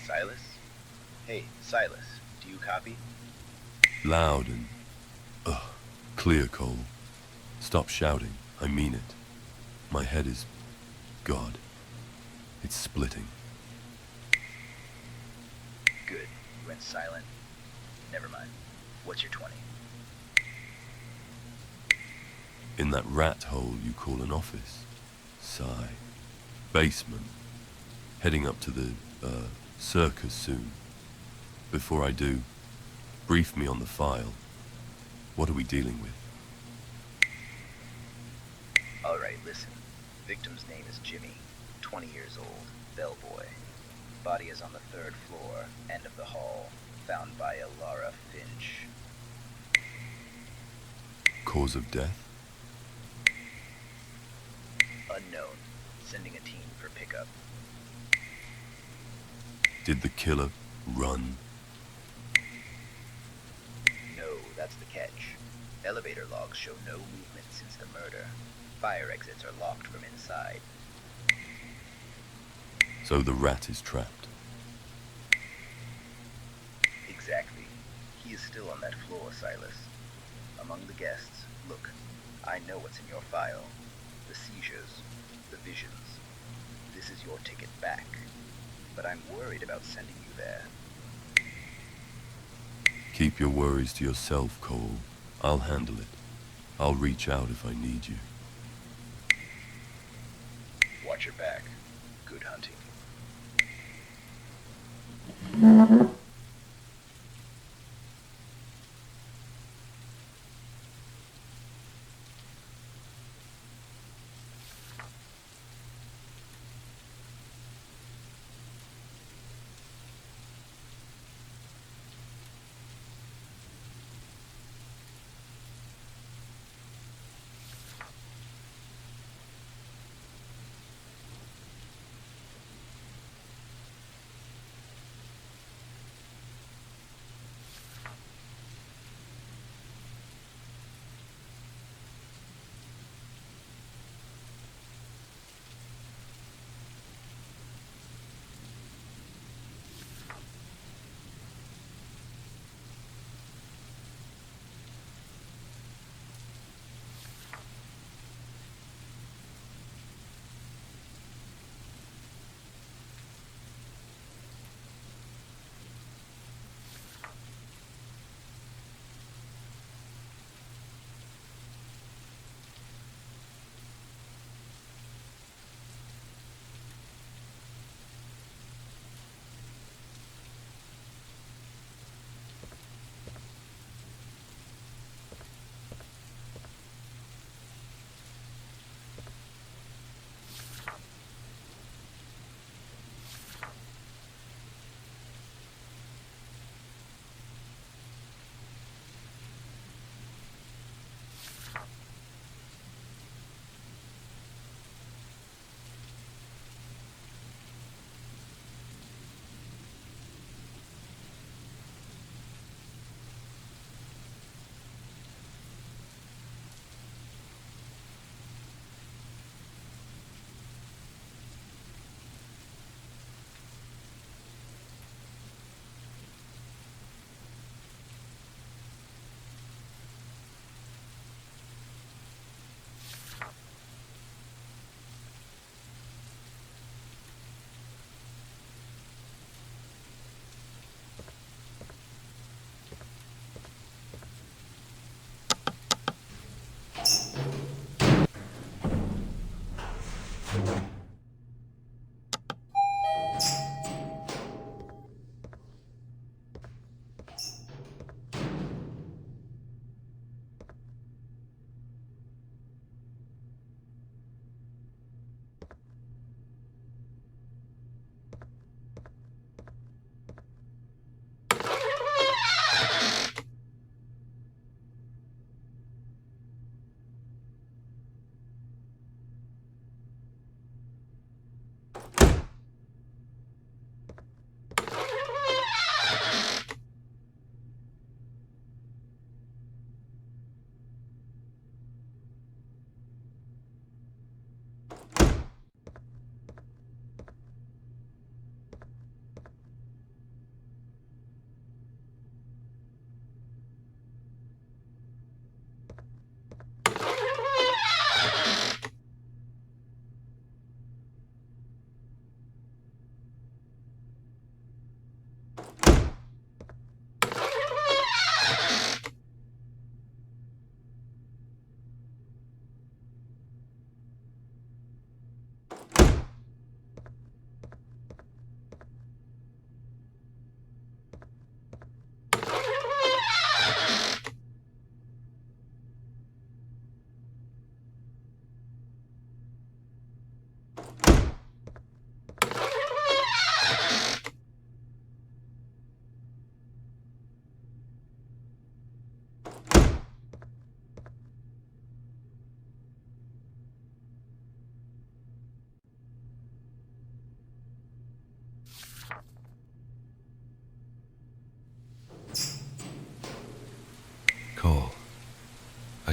Silas? Hey, Silas, do you copy? Loud and, clear, Cole. Stop shouting. I mean it. My head is... God. It's splitting. Good. You went silent. Never mind. What's your 20? In that rat hole you call an office. Sigh. Basement. Heading up to the, circus soon. Before I do, brief me on the file. What are we dealing with? Alright, listen. Victim's name is Jimmy, 20 years old, bellboy. Body is on the 3rd floor, end of the hall, found by a Lara Finch. Cause of death? Unknown. Sending a team for pickup. Did the killer run? No, that's the catch. Elevator logs show no movement since the murder. Fire exits are locked from inside. So the rat is trapped. Exactly. He is still on that floor, Silas. Among the guests, look, I know what's in your file. The seizures, the visions. This is your ticket back. But I'm worried about sending you there. Keep your worries to yourself, Cole. I'll handle it. I'll reach out if I need you. Watch your back. Good hunting.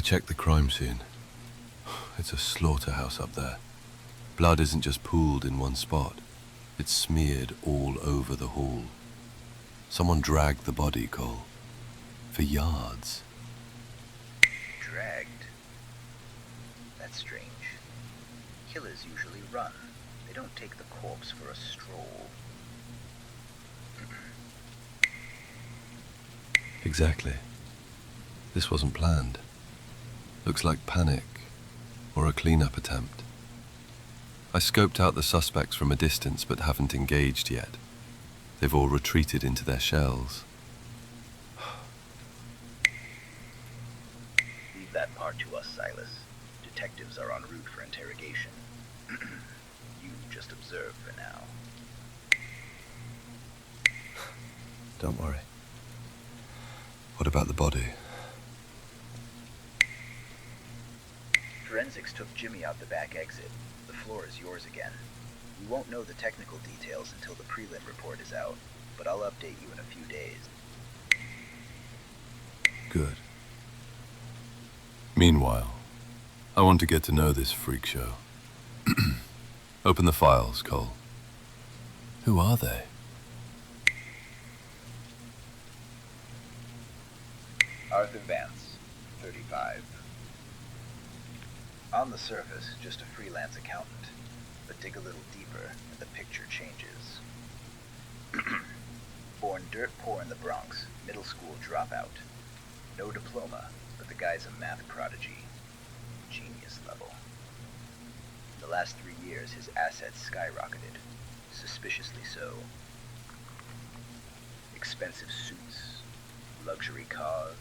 I checked the crime scene. It's a slaughterhouse up there. Blood isn't just pooled in one spot. It's smeared all over the hall. Someone dragged the body, Cole. For yards. Dragged? That's strange. Killers usually run. They don't take the corpse for a stroll. Exactly. This wasn't planned. Looks like panic, or a cleanup attempt. I scoped out the suspects from a distance but haven't engaged yet. They've all retreated into their shells. Leave that part to us, Silas. Detectives are en route for interrogation. You just observe for now. Don't worry. What about the body? Forensics took Jimmy out the back exit. The floor is yours again. We won't know the technical details until the prelim report is out, but I'll update you in a few days. Good. Meanwhile, I want to get to know this freak show. Open the files, Cole. Who are they? Arthur Vance, 35. On the surface, just a freelance accountant, but dig a little deeper and the picture changes. Born dirt poor in the Bronx, middle school dropout. No diploma, but the guy's a math prodigy. Genius level. In the last 3 years, his assets skyrocketed. Suspiciously so. Expensive suits, luxury cars.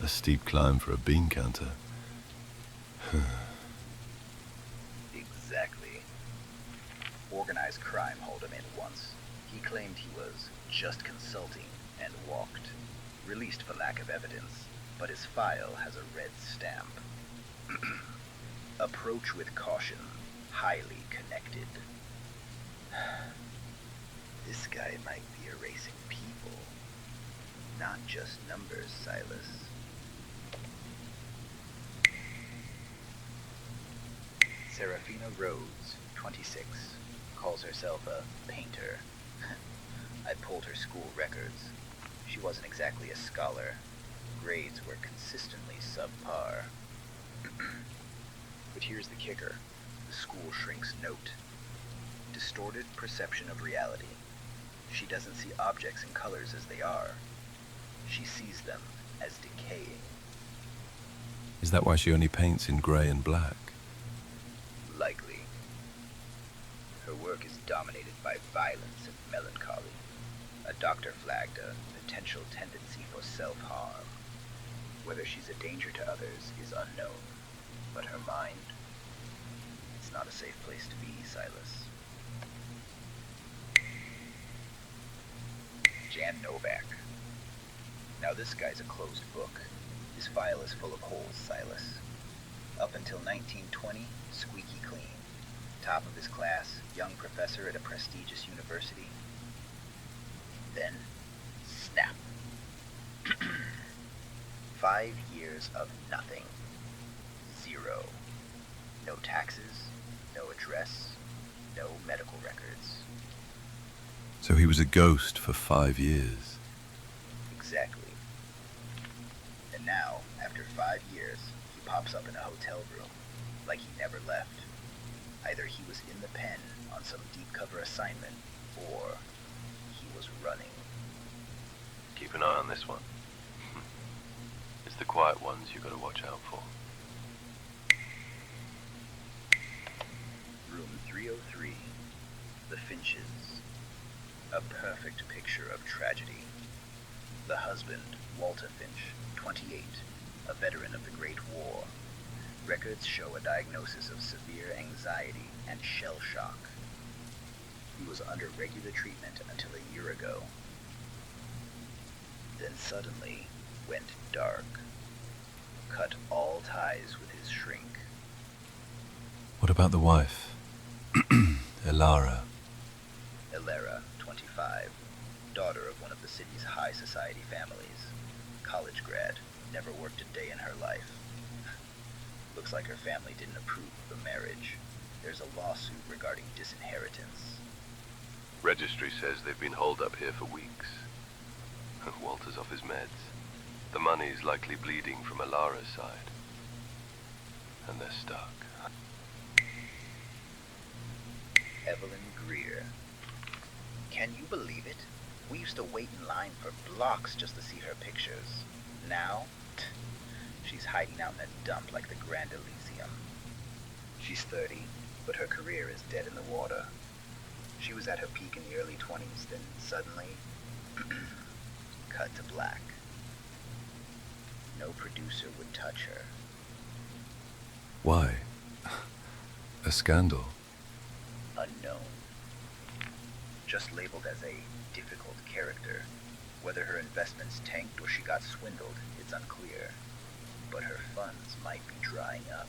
A steep climb for a bean counter. Exactly. Organized crime hauled him in once. He claimed he was just consulting and walked. Released for lack of evidence, but his file has a red stamp. Approach with caution. Highly connected. This guy might be erasing people, not just numbers, Silas. Serafina Rhodes, 26, calls herself a painter. I pulled her school records. She wasn't exactly a scholar. Grades were consistently subpar. But here's the kicker. The school shrink's note. Distorted perception of reality. She doesn't see objects in colors as they are. She sees them as decaying. Is that why she only paints in grey and black? Likely. Her work is dominated by violence and melancholy. A doctor flagged a potential tendency for self-harm. Whether she's a danger to others is unknown, but her mind, it's not a safe place to be, Silas. Jan Novak. Now this guy's a closed book. His file is full of holes, Silas. Up until 1920, squeaky clean. Top of his class, young professor at a prestigious university. Then, snap. 5 years of nothing. Zero. No taxes, no address, no medical records. So he was a ghost for 5 years. Exactly. And now, after 5 years, he pops up in a hotel room, like he never left. Either he was in the pen on some deep cover assignment, or he was running. Keep an eye on this one. It's the quiet ones you gotta watch out for. Room 303. The Finches. A perfect picture of tragedy. The husband, Walter Finch, 28, a veteran of the Great War. Records show a diagnosis of severe anxiety and shell shock. He was under regular treatment until a year ago. Then suddenly went dark. Cut all ties with his shrink. What about the wife? Elara. Elara, 25, daughter of one of the city's high society families. College grad, never worked a day in her life. Looks like her family didn't approve of the marriage. There's a lawsuit regarding disinheritance. Registry says they've been holed up here for weeks. Walter's off his meds. The money's likely bleeding from Alara's side. And they're stuck. Evelyn Greer. Can you believe it? We used to wait in line for blocks just to see her pictures. Now, she's hiding out in a dump like the Grand Elysium. She's 30, but her career is dead in the water. She was at her peak in the early 20s, then suddenly, cut to black. No producer would touch her. Why? A scandal? Unknown. Just labeled as a difficult character. Whether her investments tanked or she got swindled, it's unclear. But her funds might be drying up.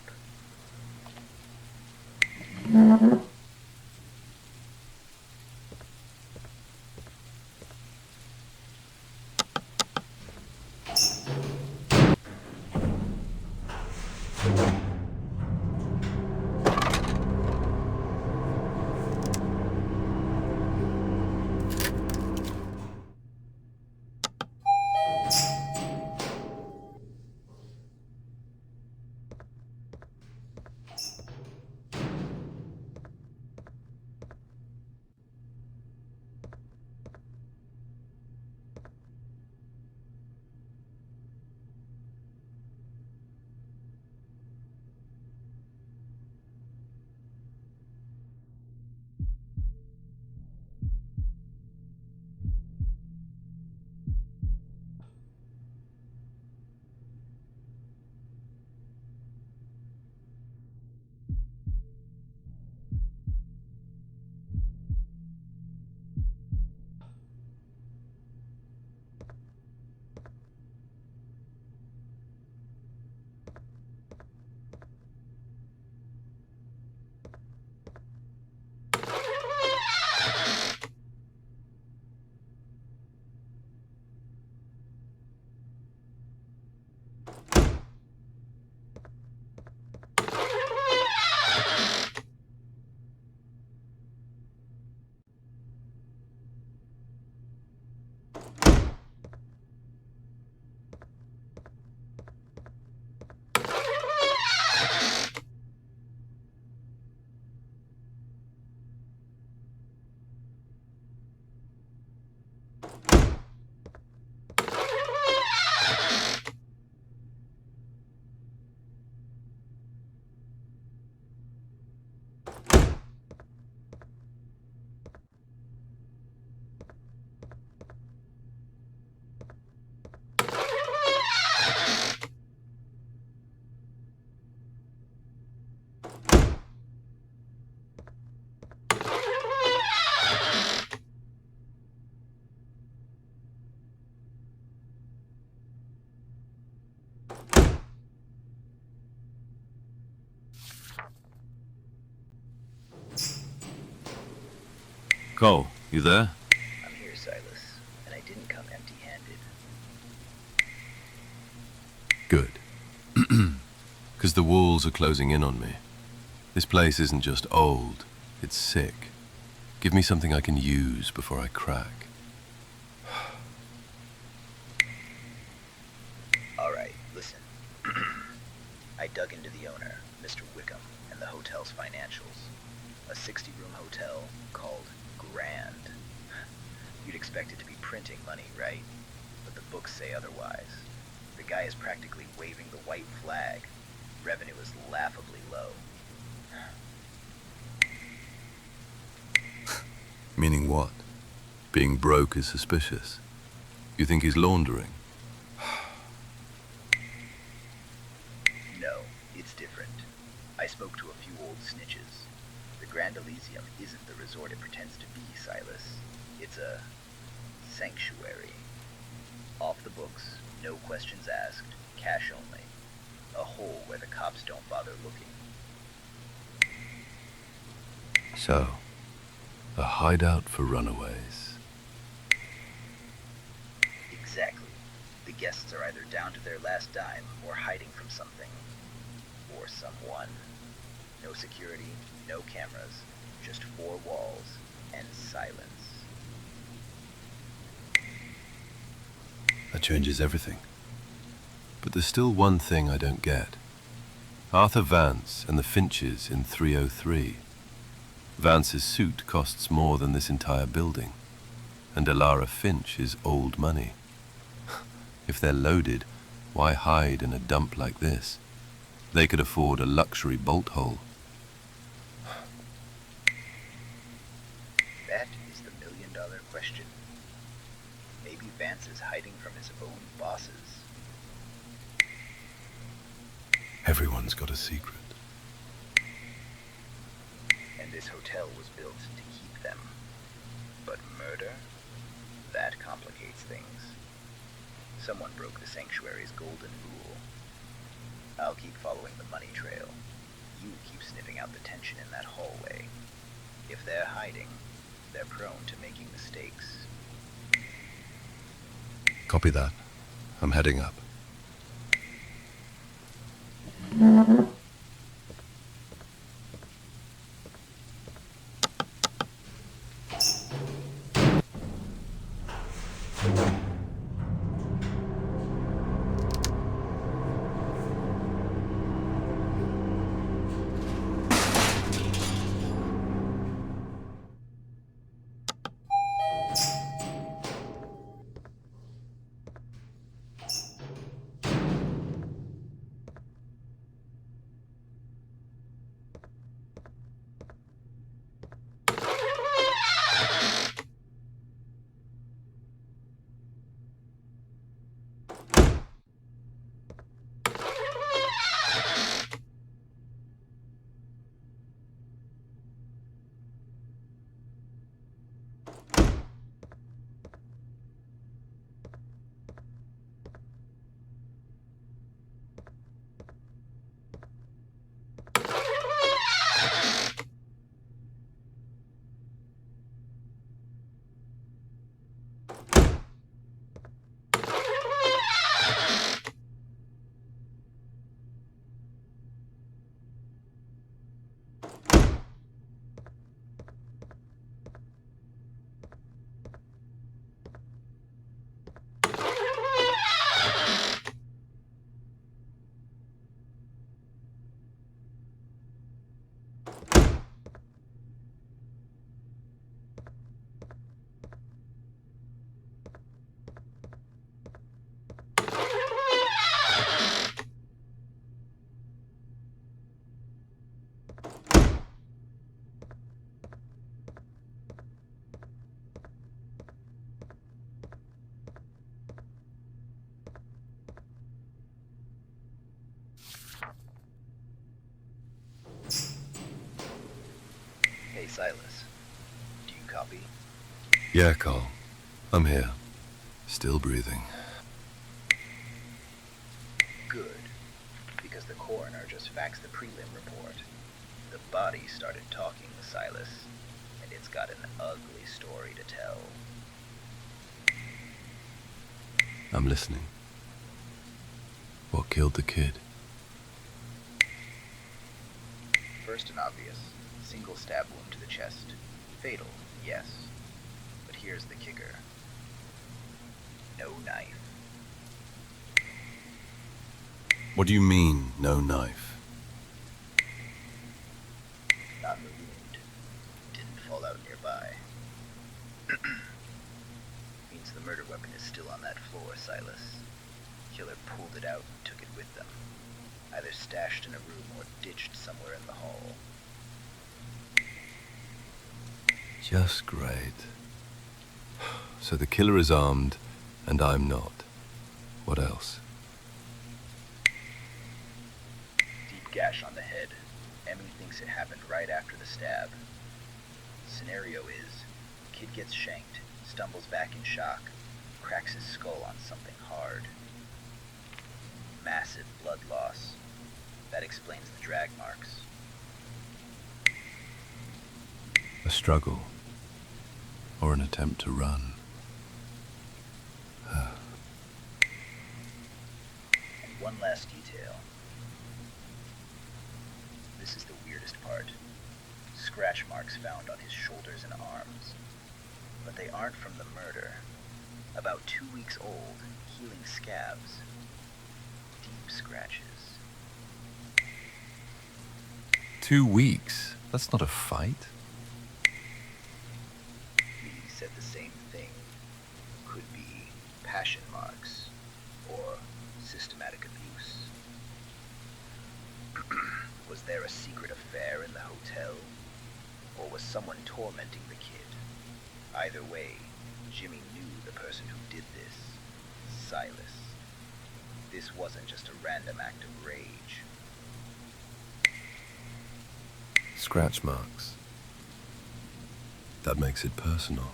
Cole, you there? I'm here, Silas, and I didn't come empty-handed. Good. Because the walls are closing in on me. This place isn't just old, it's sick. Give me something I can use before I crack. Alright, listen. I dug into the owner, Mr. Wickham, and the hotel's financials. A 60-room hotel called Grand. You'd expect it to be printing money, right? But the books say otherwise. The guy is practically waving the white flag. Revenue is laughably low. Meaning what? Being broke is suspicious. You think he's laundering? No, it's different. I spoke to a few old snitches. The Grand Elysium isn't the resort it pretends to be, Silas. It's a sanctuary. Off the books, no questions asked, cash only. A hole where the cops don't bother looking. So, a hideout for runaways. Exactly. The Guests are either down to their last dime or hiding from something. Or someone. No security, no cameras, just four walls and silence. That changes everything. But there's still one thing I don't get. Arthur Vance and the Finches in 303. Vance's suit costs more than this entire building, and Elara Finch is old money. If they're loaded, why hide in a dump like this? They could afford a luxury bolt hole. That is the million-dollar question. Maybe Vance is hiding from his own bosses. Everyone's got a secret. And this hotel was built to keep them. But murder? That complicates things. Someone broke the sanctuary's golden rule. I'll keep following the money trail. You keep sniffing out the tension in that hallway. If they're hiding, they're prone to making mistakes. Copy that. I'm heading up. Hey, Silas. Do you copy? Yeah, Carl. I'm here. Still breathing. Good. Because the coroner just faxed the prelim report. The body started talking to Silas, and it's got an ugly story to tell. I'm listening. What killed the kid? First and obvious. Single stab wound to the chest. Fatal, yes. But here's the kicker. No knife. What do you mean, no knife? Not the wound. Didn't fall out nearby. Means the murder weapon is still on that floor, Silas. Killer pulled it out and took it with them. Either stashed in a room or ditched somewhere in the hall. Just great. So the killer is armed, and I'm not. What else? Deep gash on the head. Emmy thinks it happened right after the stab. Scenario is, kid gets shanked, stumbles back in shock, cracks his skull on something hard. Massive blood loss. That explains the drag marks. A struggle. Or an attempt to run. one last detail. This is the weirdest part. Scratch marks found on his shoulders and arms. But they aren't from the murder. About 2 weeks old, healing scabs. Deep scratches. 2 weeks? That's not a fight. He said the same thing. Could be passion marks or systematic abuse. Was there a secret affair in the hotel? Or was someone tormenting the kid? Either way, Jimmy knew the person who did this. Silas. This wasn't just a random act of rage. Scratch marks. That makes it personal.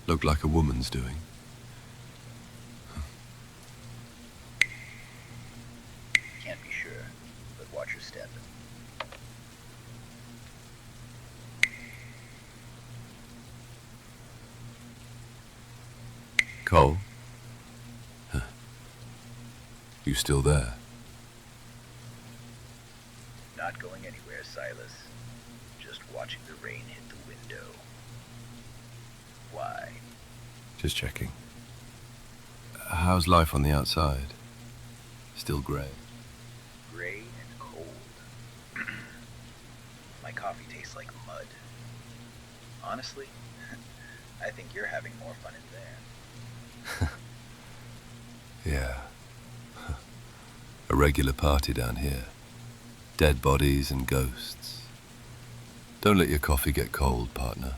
Looked like a woman's doing. Can't be sure, but watch your step. Cole? Huh. You still there? Not going anywhere, Silas. Just watching the rain hit the window. Why? Just checking. How's life on the outside? Still grey? Gray and cold. My coffee tastes like mud. Honestly, I think you're having more fun in there. Yeah. A regular party down here. Dead bodies and ghosts. Don't let your coffee get cold, partner.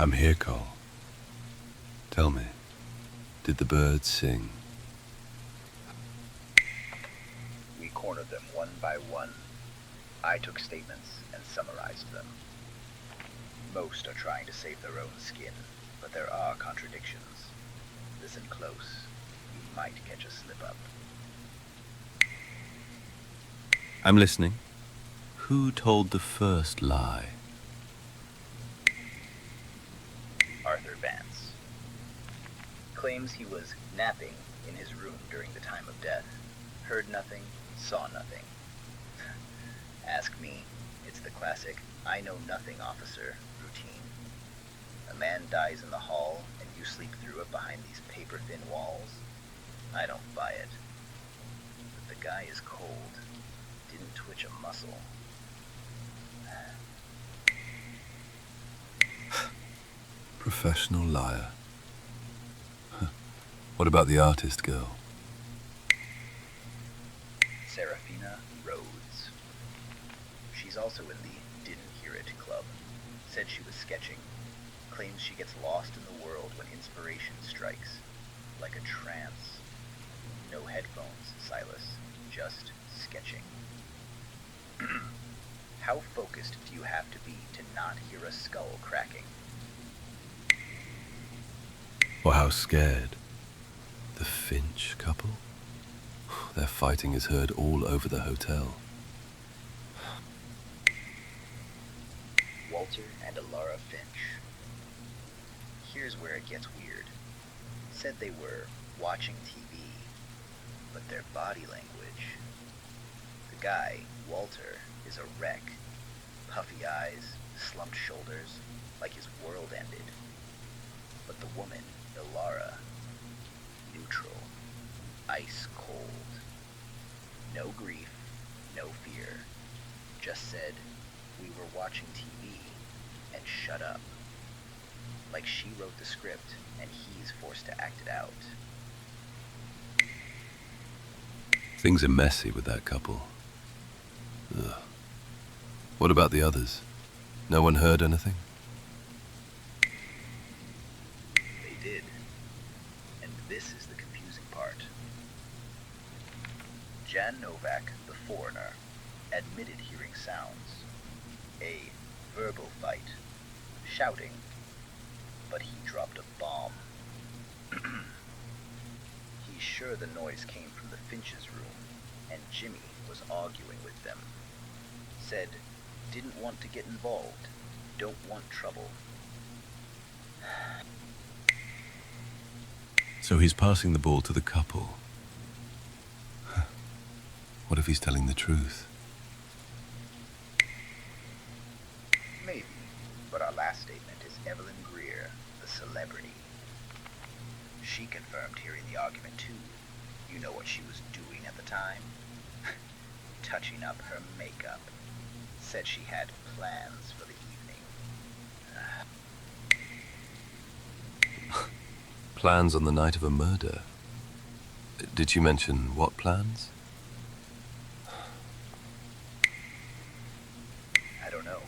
I'm here, Cole. Tell me, did the birds sing? We cornered them one by one. I took statements and summarized them. Most are trying to save their own skin, but there are contradictions. Listen close. You might catch a slip-up. I'm listening. Who told the first lie? Arthur Vance claims he was napping in his room during the time of death. Heard nothing, saw nothing. Ask me, it's the classic I know nothing officer routine. A man dies in the hall and you sleep through it behind these paper-thin walls. I don't buy it. But the guy is cold. didn't twitch a muscle. Professional liar. What about the artist girl? Serafina Rhodes. She's also in the Didn't Hear It Club. Said she was sketching. Claims she gets lost in the world when inspiration strikes. Like a trance. No headphones, Silas. Just sketching. How focused do you have to be to not hear a skull cracking? Or how scared? The Finch couple? Their fighting is heard all over the hotel. Walter and Alara Finch. Here's where it gets weird. Said they were watching TV, but their body language. The guy, Walter, is a wreck. Puffy eyes, slumped shoulders, like his world ended. But the woman, Alara, neutral, ice cold. No grief, no fear. Just said, we were watching TV, and shut up. Like she wrote the script, and he's forced to act it out. Things are messy with that couple. Ugh. What about the others? No one heard anything? They did. And this is the confusing part. Jan Novak, the foreigner, admitted hearing sounds. A verbal fight. Shouting. But he dropped a bomb. He's sure the noise came from the Finch's room, and Jimmy was arguing with them. Said, didn't want to get involved. Don't want trouble. So he's passing the ball to the couple. What if he's telling the truth? Maybe, but our last statement is Evelyn Greer, the celebrity. She confirmed hearing the argument too. You know what she was doing at the time? Touching up her makeup. Said she had plans for the evening. Plans on the night of a murder. Did you mention what plans? I don't know,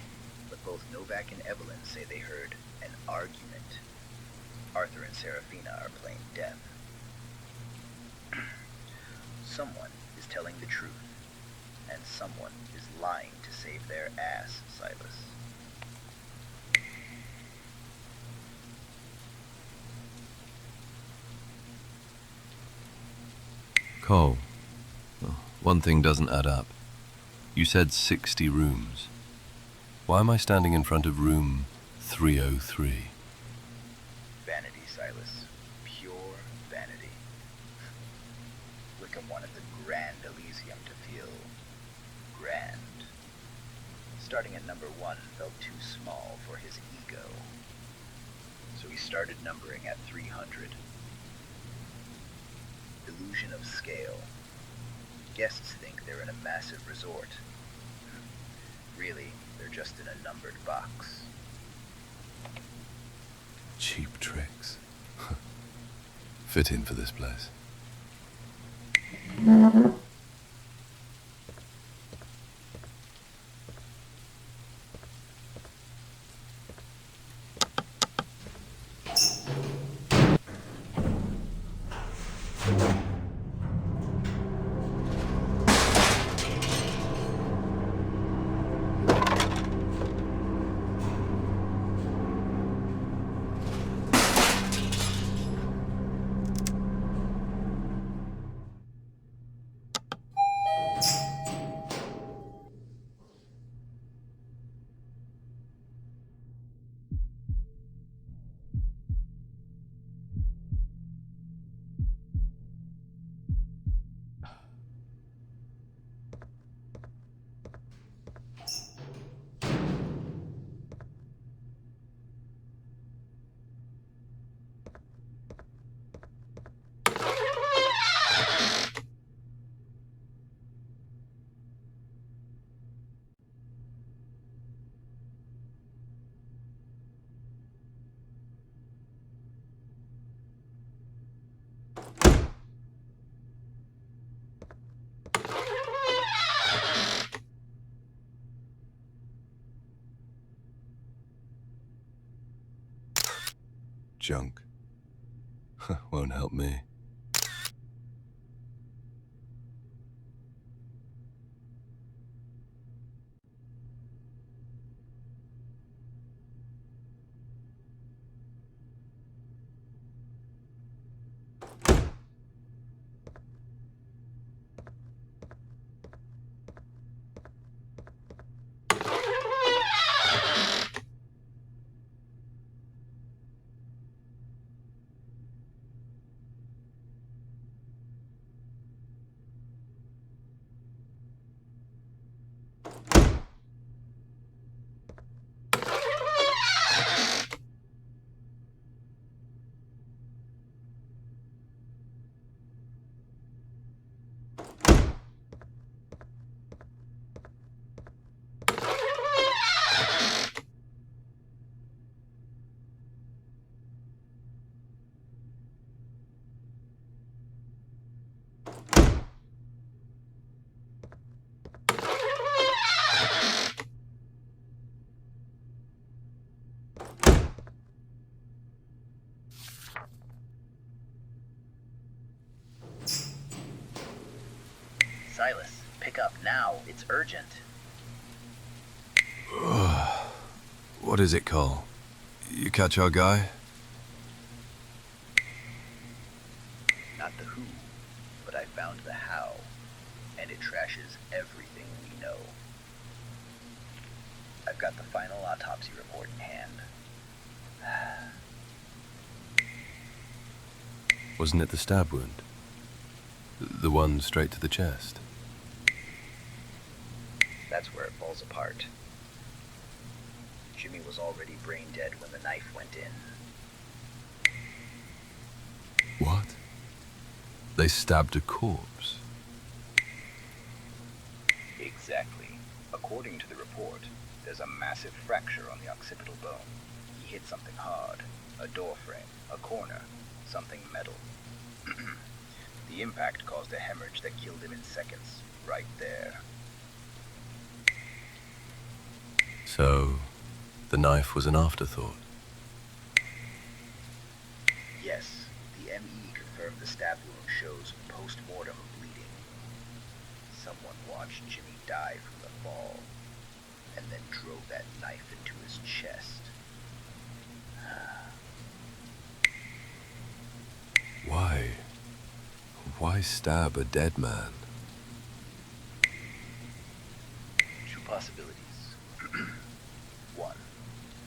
but both Novak and Evelyn say they heard an argument. Arthur and Serafina are playing death. Someone is telling the truth, and someone is lying to save their ass, Silas. Cole, one thing doesn't add up. You said 60 rooms. Why am I standing in front of room 303? Vanity, Silas. Pure vanity. Wickham wanted the Grand Elysium to feel grand. Starting at number 1 felt too small for his ego. So he started numbering at 300. Illusion of scale. Guests think they're in a massive resort. Really, they're just in a numbered box. Cheap tricks. Fit in for this place. junk. Won't help me. Silas, pick up now. It's urgent. What is it, Cole? You catch our guy? Not the who, but I found the how, and it trashes everything we know. I've got the final autopsy report in hand. Wasn't it the stab wound? The one straight to the chest? That's where it falls apart. Jimmy was already brain dead when the knife went in. What? They stabbed a corpse? Exactly. According to the report, there's a massive fracture on the occipital bone. He hit something hard. A door frame, a corner, something metal. The impact caused a hemorrhage that killed him in seconds, right there. So, the knife was an afterthought? Yes, the ME confirmed the stab wound shows post-mortem bleeding. Someone watched Jimmy die from the fall, and then drove that knife into his chest. Why? Why stab a dead man? Two possibilities. One,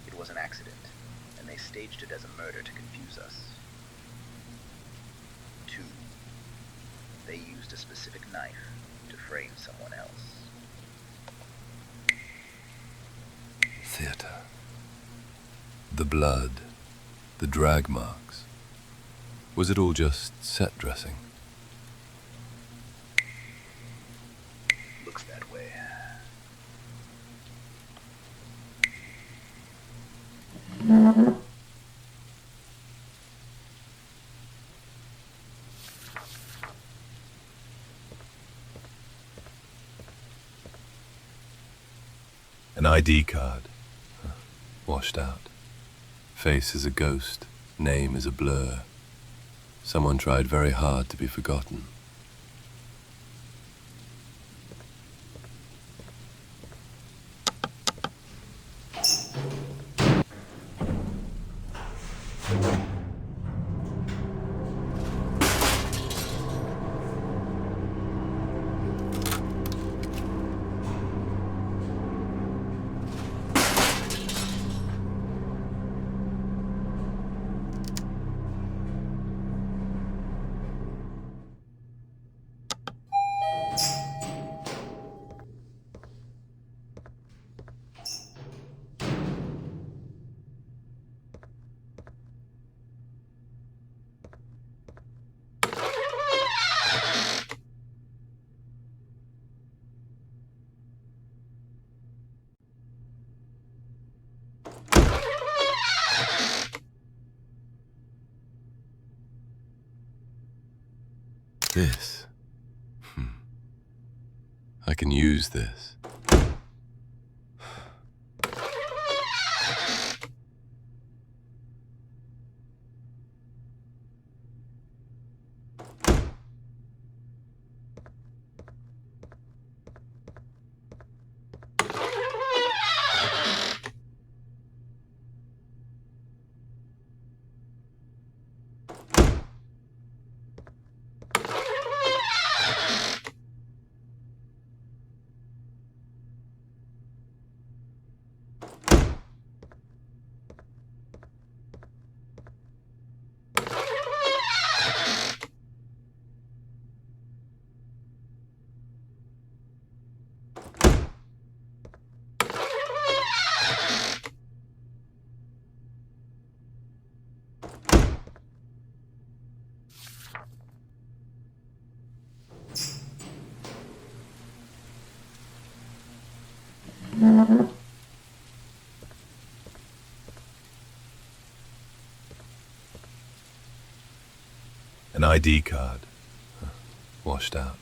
it was an accident, and they staged it as a murder to confuse us. Two, they used a specific knife to frame someone else. Theater. The blood. The drag marks. Was it all just set dressing? Looks that way. An ID card. Washed out. Face is a ghost. Name is a blur. Someone tried very hard to be forgotten. This. I can use this. An ID card. Washed out.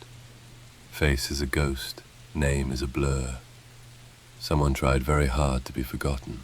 Face is a ghost, name is a blur. Someone tried very hard to be forgotten.